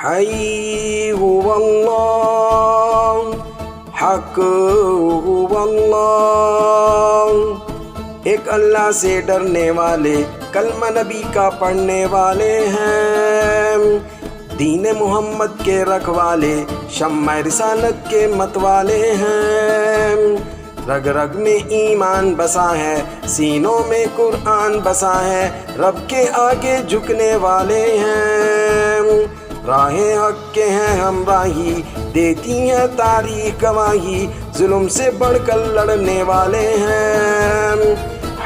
حی هو اللہ، حق هو اللہ۔ ایک اللہ سے ڈرنے والے، کلمہ نبی کا پڑھنے والے ہیں، دین محمد کے رکھوالے، شمع رسالت کے متوالے ہیں۔ رگ رگ میں ایمان بسا ہے، سینوں میں قرآن بسا ہے، رب کے آگے جھکنے والے ہیں۔ راہ حق کے ہیں ہمراہی، دیتی ہے تاریخ گواہی، ظلم سے بڑھ کر لڑنے والے ہیں۔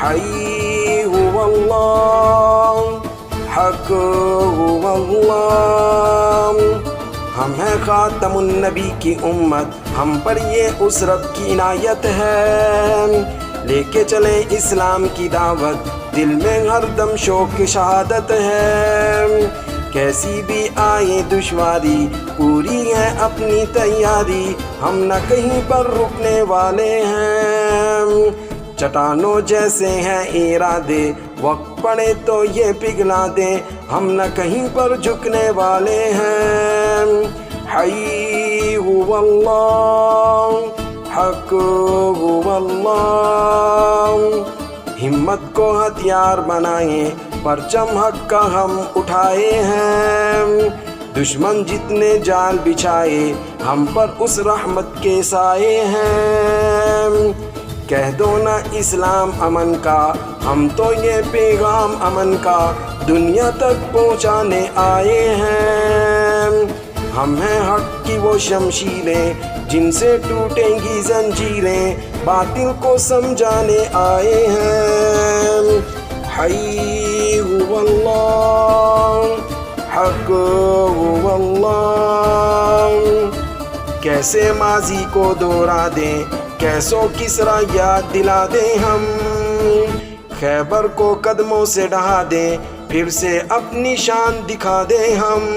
حی هو اللہ، حق هو اللہ۔ ہم ہیں خاتم النبی کی امت، ہم پر یہ اس رب کی عنایت ہے۔ لے کے چلیں اسلام کی دعوت، دل میں ہر دم شوق کی شہادت ہے۔ کیسی بھی آئے دشواری، پوری ہے اپنی تیاری، ہم نہ کہیں پر رکنے والے ہیں۔ چٹانوں جیسے ہیں ارادے، وقت پڑے تو یہ پگھلا دیں، ہم نہ کہیں پر جھکنے والے ہیں۔ حی هو اللہ، حق هو اللہ۔ ہمت کو ہتھیار بنائیں، پرچم حق کا ہم اٹھائے ہیں۔ دشمن جتنے جال بچھائے، ہم پر اس رحمت کے سائے ہیں۔ کہہ دو نا اسلام امن کا، ہم تو یہ پیغام امن کا دنیا تک پہنچانے آئے ہیں۔ ہم ہیں حق کی وہ شمشیریں، جن سے ٹوٹیں گی زنجیریں، باطل کو سمجھانے آئے ہیں۔ حی هو اللہ، حق هو اللہ۔ کیسے ماضی کو دوہرا دیں، کیسوں کسرا یاد دلا دیں ہم، خیبر کو قدموں سے ڈھا دیں، پھر سے اپنی شان دکھا دیں ہم۔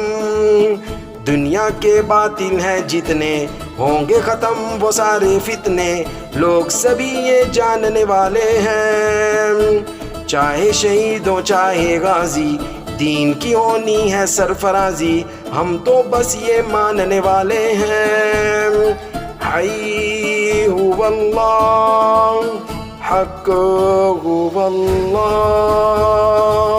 دنیا کے باطل ہیں جتنے، ہوں گے ختم وہ سارے فتنے، لوگ سبھی یہ جاننے والے ہیں۔ چاہے شہید ہو چاہے غازی، دین کی ہونی ہے سرفرازی، ہم تو بس یہ ماننے والے ہیں۔ حی هو اللہ، حق هو اللہ۔